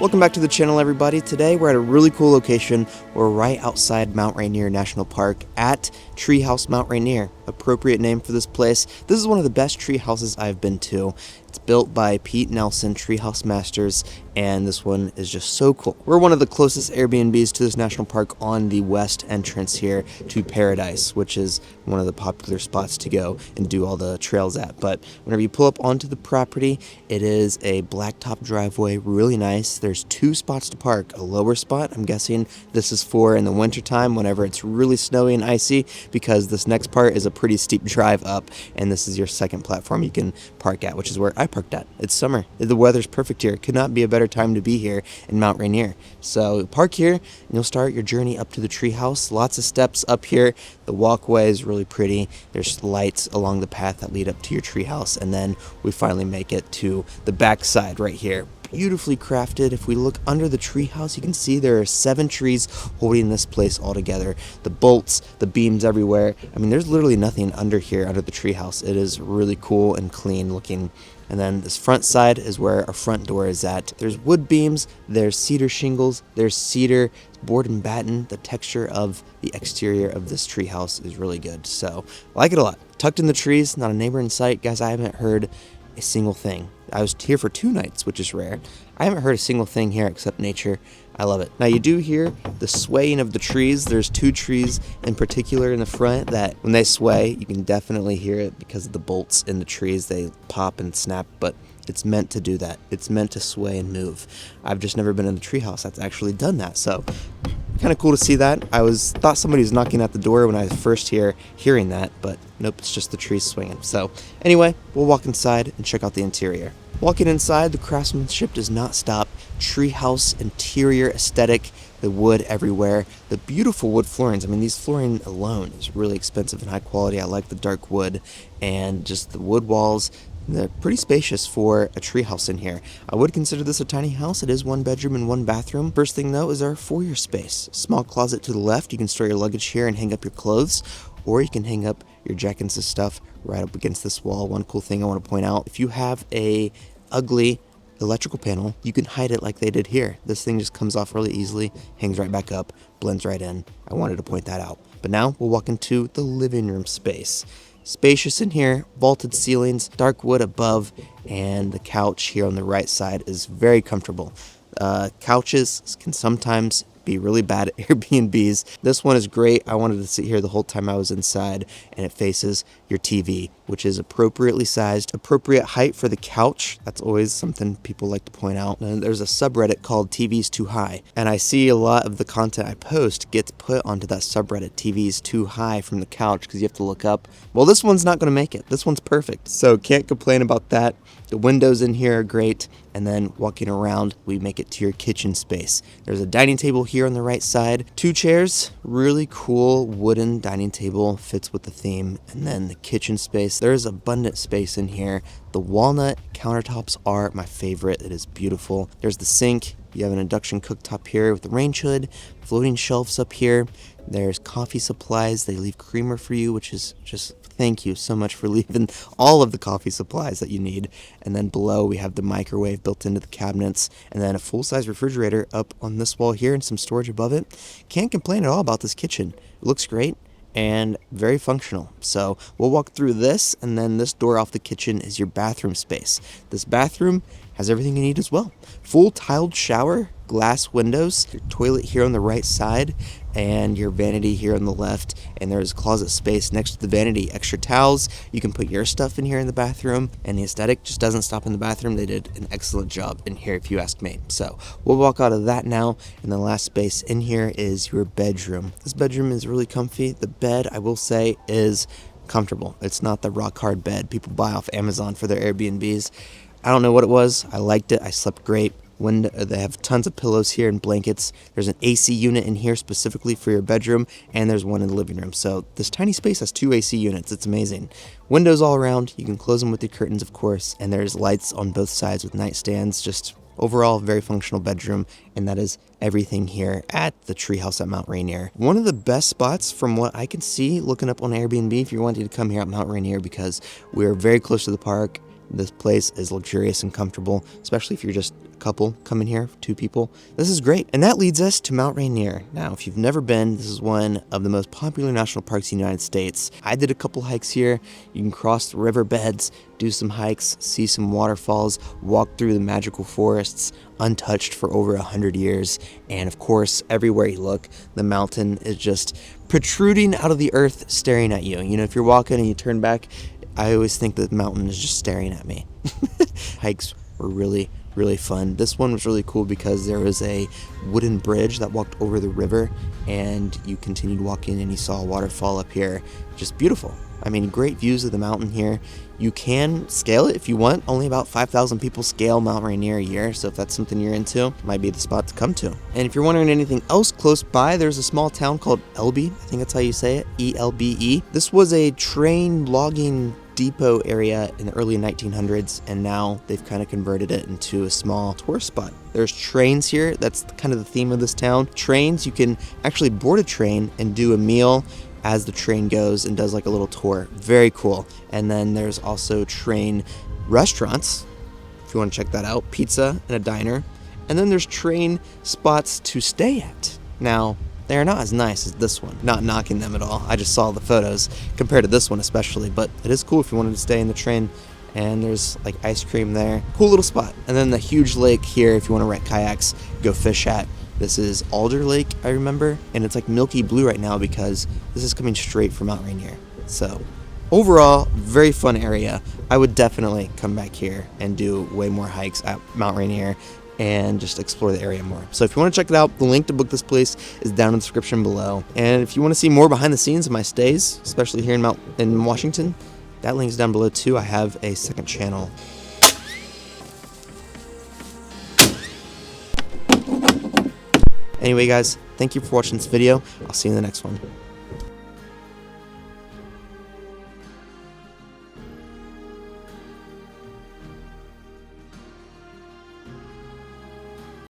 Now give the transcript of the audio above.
Welcome back to the channel, everybody. Today we're at a really cool location. We're right outside Mount Rainier National Park at Treehouse Mount Rainier. Appropriate name for this place. This is one of the best tree houses I've been to. It's built by Pete Nelson, Treehouse Masters, and this one is just so cool. We're one of the closest Airbnbs to this national park on the west entrance here to Paradise, which is one of the popular spots to go and do all the trails at. But whenever you pull up onto the property, it is a blacktop driveway, really nice. There's two spots to park. A lower spot, I'm guessing this is for in the wintertime whenever it's really snowy and icy, because this next part is a pretty steep drive up, and this is your second platform you can park at, which is where I parked at. It's summer. The weather's perfect here. Could not be a better time to be here in Mount Rainier. So park here and you'll start your journey up to the treehouse. Lots of steps up here. The walkway is really pretty. There's lights along the path that lead up to your treehouse, and then we finally make it to the back side right here. Beautifully crafted. If we look under the treehouse, you can see there are 7 trees holding this place all together. The bolts, the beams everywhere. I mean, there's literally nothing under here, under the treehouse. It is really cool and clean looking. And then this front side is where our front door is at. There's wood beams, there's cedar shingles, there's cedar, board and batten. The texture of the exterior of this treehouse is really good. So I like it a lot. Tucked in the trees, not a neighbor in sight. Guys, I haven't heard a single thing. I was here for 2 nights, which is rare. I haven't heard a single thing here except nature. I love it. Now you do hear the swaying of the trees. There's 2 trees in particular in the front that when they sway, you can definitely hear it because of the bolts in the trees. They pop and snap, but it's meant to do that. It's meant to sway and move. I've just never been in the treehouse that's actually done that. So kind of cool to see that. I thought somebody was knocking at the door when I was first hearing that, but nope, it's just the trees swinging. So anyway, we'll walk inside and check out the interior. Walking inside, the craftsmanship does not stop. Treehouse interior aesthetic, the wood everywhere, the beautiful wood floorings. I mean, these flooring alone is really expensive and high quality. I like the dark wood and just the wood walls. They're pretty spacious for a treehouse in here. I would consider this a tiny house. It is 1 bedroom and 1 bathroom. First thing though is our foyer space. Small closet to the left. You can store your luggage here and hang up your clothes, or you can hang up your jackets and stuff right up against this wall. One cool thing I want to point out, if you have a ugly electrical panel, you can hide it like they did here. This thing just comes off really easily, hangs right back up, blends right in. I wanted to point that out. But now we'll walk into the living room space. Spacious in here, vaulted ceilings, dark wood above, and the couch here on the right side is very comfortable. Couches can sometimes be really bad at Airbnbs. This one is great. I wanted to sit here the whole time I was inside, and it faces your TV, which is appropriately sized, appropriate height for the couch. That's always something people like to point out. And there's a subreddit called TV's Too High, and I see a lot of the content I post gets put onto that subreddit, TV's Too High from the couch, because you have to look up. Well, this one's not going to make it. This one's perfect, so can't complain about that. The windows in here are great, and then walking around, we make it to your kitchen space. There's a dining table here on the right side, 2 chairs, really cool wooden dining table, fits with the theme, and then the kitchen space. There's abundant space in here. The walnut countertops are my favorite. It is beautiful. There's the sink. You have an induction cooktop here with the range hood, floating shelves up here. There's coffee supplies. They leave creamer for you, which is just thank you so much for leaving all of the coffee supplies that you need. And then below we have the microwave built into the cabinets, and then a full-size refrigerator up on this wall here and some storage above it. Can't complain at all about this kitchen. It looks great and very functional. So we'll walk through this, and then this door off the kitchen is your bathroom space. This bathroom has everything you need as well. Full tiled shower, glass windows, your toilet here on the right side, and your vanity here on the left, and there's closet space next to the vanity. Extra towels, you can put your stuff in here in the bathroom, and the aesthetic just doesn't stop in the bathroom. They did an excellent job in here if you ask me. So we'll walk out of that now, and the last space in here is your bedroom. This bedroom is really comfy. The bed, I will say, is comfortable. It's not the rock hard bed people buy off Amazon for their Airbnbs. I don't know what it was. I liked it. I slept great. They have tons of pillows here and blankets. There's an AC unit in here specifically for your bedroom, and there's one in the living room. So this tiny space has 2 AC units. It's amazing. Windows all around. You can close them with your curtains, of course, and there's lights on both sides with nightstands. Just overall, very functional bedroom, and that is everything here at the treehouse at Mount Rainier. One of the best spots from what I can see looking up on Airbnb if you're wanting to come here at Mount Rainier, because we're very close to the park. This place is luxurious and comfortable, especially if you're just a couple coming here, 2 people. This is great. And that leads us to Mount Rainier. Now, if you've never been, this is one of the most popular national parks in the United States. I did a couple hikes here. You can cross the riverbeds, do some hikes, see some waterfalls, walk through the magical forests, untouched for over 100 years. And of course, everywhere you look, the mountain is just protruding out of the earth, staring at you. You know, if you're walking and you turn back, I always think that the mountain is just staring at me. Hikes were really fun. This one was really cool because there was a wooden bridge that walked over the river, and you continued walking and you saw a waterfall up here. Just beautiful. I mean, great views of the mountain here. You can scale it if you want. Only about 5,000 people scale Mount Rainier a year, so if that's something you're into, it might be the spot to come to. And if you're wondering anything else close by, there's a small town called Elbe. I think that's how you say it, E-L-B-E. This was a train logging depot area in the early 1900s, and now they've kind of converted it into a small tourist spot. There's trains here. That's kind of the theme of this town. Trains, you can actually board a train and do a meal as the train goes and does like a little tour. Very cool. And then there's also train restaurants, if you want to check that out, pizza and a diner. And then there's train spots to stay at. Now, they're not as nice as this one. Not knocking them at all. I just saw the photos compared to this one especially, but it is cool if you wanted to stay in the train. And there's like ice cream there. Cool little spot. And then the huge lake here, if you want to rent kayaks, go fish at. This is Alder Lake, I remember, and it's like milky blue right now because this is coming straight from Mount Rainier. So overall, very fun area. I would definitely come back here and do way more hikes at Mount Rainier and just explore the area more. So if you want to check it out, the link to book this place is down in the description below. And if you want to see more behind the scenes of my stays, especially here in Washington, that link is down below too. I have a second channel. Anyway, guys, thank you for watching this video. I'll see you in the next one.